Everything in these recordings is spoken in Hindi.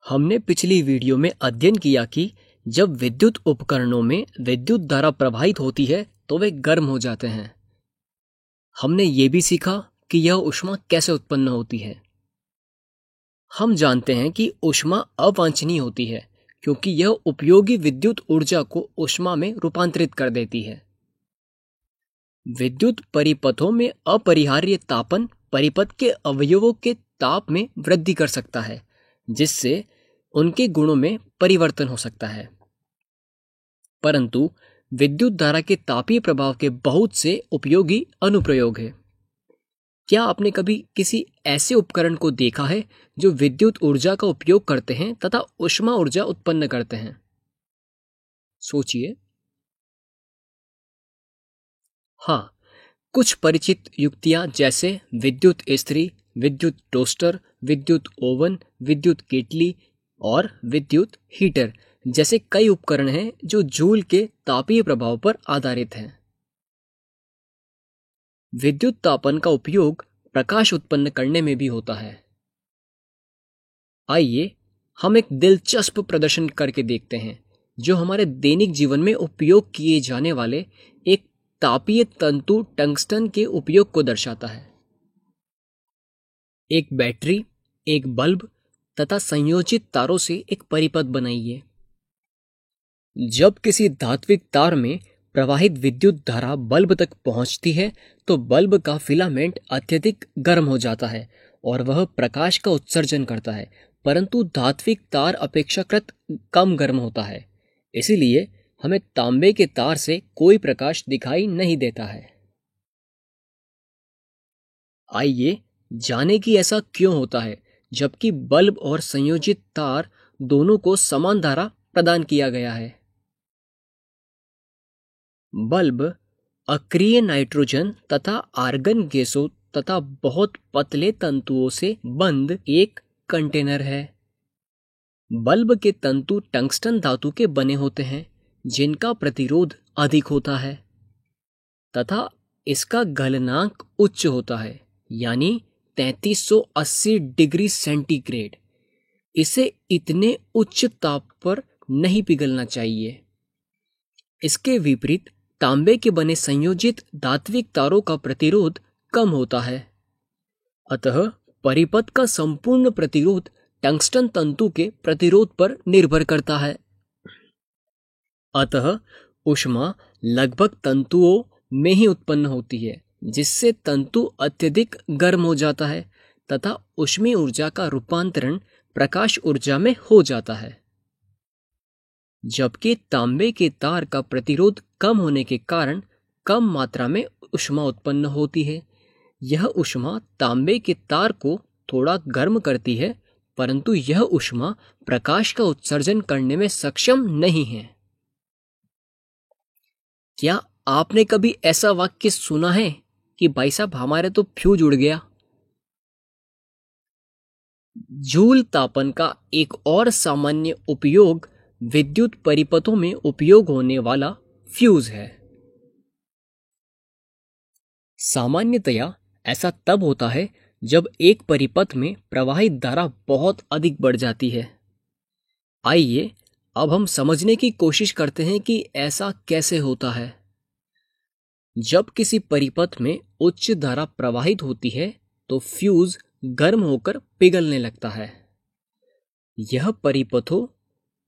हमने पिछली वीडियो में अध्ययन किया कि जब विद्युत उपकरणों में विद्युत धारा प्रवाहित होती है तो वे गर्म हो जाते हैं। हमने ये भी सीखा कि यह ऊष्मा कैसे उत्पन्न होती है। हम जानते हैं कि ऊष्मा अवांछनीय होती है क्योंकि यह उपयोगी विद्युत ऊर्जा को ऊष्मा में रूपांतरित कर देती है। विद्युत परिपथों में अपरिहार्य तापन परिपथ के अवयवों के ताप में वृद्धि कर सकता है, जिससे उनके गुणों में परिवर्तन हो सकता है। परंतु विद्युत धारा के तापीय प्रभाव के बहुत से उपयोगी अनुप्रयोग हैं। क्या आपने कभी किसी ऐसे उपकरण को देखा है जो विद्युत ऊर्जा का उपयोग करते हैं तथा ऊष्मा ऊर्जा उत्पन्न करते हैं? सोचिए। हाँ, कुछ परिचित युक्तियां जैसे विद्युत इस्त्री, विद्युत टोस्टर, विद्युत ओवन, विद्युत केटली और विद्युत हीटर जैसे कई उपकरण हैं जो जूल के तापीय प्रभाव पर आधारित हैं। विद्युत तापन का उपयोग प्रकाश उत्पन्न करने में भी होता है। आइए हम एक दिलचस्प प्रदर्शन करके देखते हैं जो हमारे दैनिक जीवन में उपयोग किए जाने वाले एक तापीय तंतु टंगस्टन के उपयोग को दर्शाता है। एक बैटरी, एक बल्ब तथा संयोजित तारों से एक परिपथ बनाइए। जब किसी धात्विक तार में प्रवाहित विद्युत धारा बल्ब तक पहुंचती है तो बल्ब का फिलामेंट अत्यधिक गर्म हो जाता है और वह प्रकाश का उत्सर्जन करता है, परंतु धात्विक तार अपेक्षाकृत कम गर्म होता है। इसीलिए हमें तांबे के तार से कोई प्रकाश दिखाई नहीं देता है। आइए जाने कि ऐसा क्यों होता है जबकि बल्ब और संयोजित तार दोनों को समान धारा प्रदान किया गया है। बल्ब अक्रिय नाइट्रोजन तथा आर्गन गैसों तथा बहुत पतले तंतुओं से बंद एक कंटेनर है। बल्ब के तंतु टंगस्टन धातु के बने होते हैं जिनका प्रतिरोध अधिक होता है तथा इसका गलनांक उच्च होता है, यानी 3380 डिग्री सेंटीग्रेड। इसे इतने उच्च ताप पर नहीं पिघलना चाहिए। इसके विपरीत तांबे के बने संयोजित धात्विक तारों का प्रतिरोध कम होता है, अतः परिपथ का संपूर्ण प्रतिरोध टंगस्टन तंतु के प्रतिरोध पर निर्भर करता है। अतः ऊष्मा लगभग तंतुओं में ही उत्पन्न होती है, जिससे तंतु अत्यधिक गर्म हो जाता है तथा ऊष्मीय ऊर्जा का रूपांतरण प्रकाश ऊर्जा में हो जाता है। जबकि तांबे के तार का प्रतिरोध कम होने के कारण कम मात्रा में ऊष्मा उत्पन्न होती है। यह ऊष्मा तांबे के तार को थोड़ा गर्म करती है, परंतु यह ऊष्मा प्रकाश का उत्सर्जन करने में सक्षम नहीं है। क्या आपने कभी ऐसा वाक्य सुना है कि भाई साहब हमारे तो फ्यूज उड़ गया? जूल तापन का एक और सामान्य उपयोग विद्युत परिपथों में उपयोग होने वाला फ्यूज है। सामान्यतया ऐसा तब होता है जब एक परिपथ में प्रवाहित धारा बहुत अधिक बढ़ जाती है। आइए अब हम समझने की कोशिश करते हैं कि ऐसा कैसे होता है। जब किसी परिपथ में उच्च धारा प्रवाहित होती है तो फ्यूज गर्म होकर पिघलने लगता है। यह परिपथों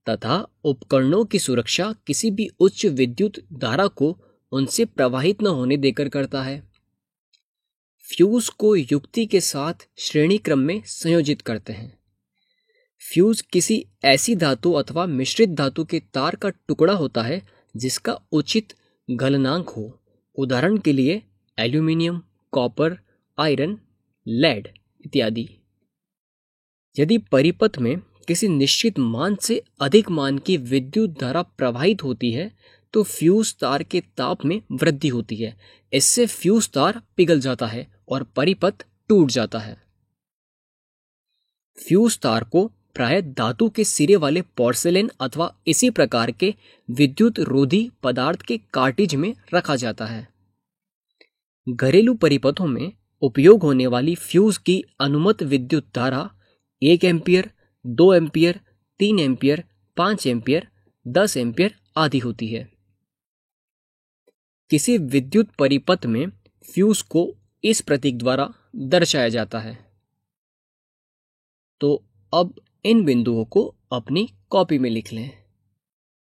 तथा उपकरणों की सुरक्षा किसी भी उच्च विद्युत धारा को उनसे प्रवाहित न होने देकर करता है। फ्यूज को युक्ति के साथ श्रेणी क्रम में संयोजित करते हैं। फ्यूज किसी ऐसी धातु अथवा मिश्रित धातु के तार का टुकड़ा होता है जिसका उचित गलनांक हो, उदाहरण के लिए एल्यूमिनियम, कॉपर, आयरन, लेड इत्यादि। यदि परिपथ में किसी निश्चित मान से अधिक मान की विद्युत धारा प्रवाहित होती है तो फ्यूज तार के ताप में वृद्धि होती है। इससे फ्यूज तार पिघल जाता है और परिपथ टूट जाता है। फ्यूज तार को प्राय धातु के सिरे वाले पोर्सेलेन अथवा इसी प्रकार के विद्युत रोधी पदार्थ के कार्टिज में रखा जाता है। घरेलू परिपथों में उपयोग होने वाली फ्यूज की अनुमत विद्युत धारा 1 ampere, 2 ampere 3 ampere, 5 ampere, 10 ampere आदि होती है। किसी विद्युत परिपथ में फ्यूज को इस प्रतीक द्वारा दर्शाया जाता है। तो अब इन बिंदुओं को अपनी कॉपी में लिख लें।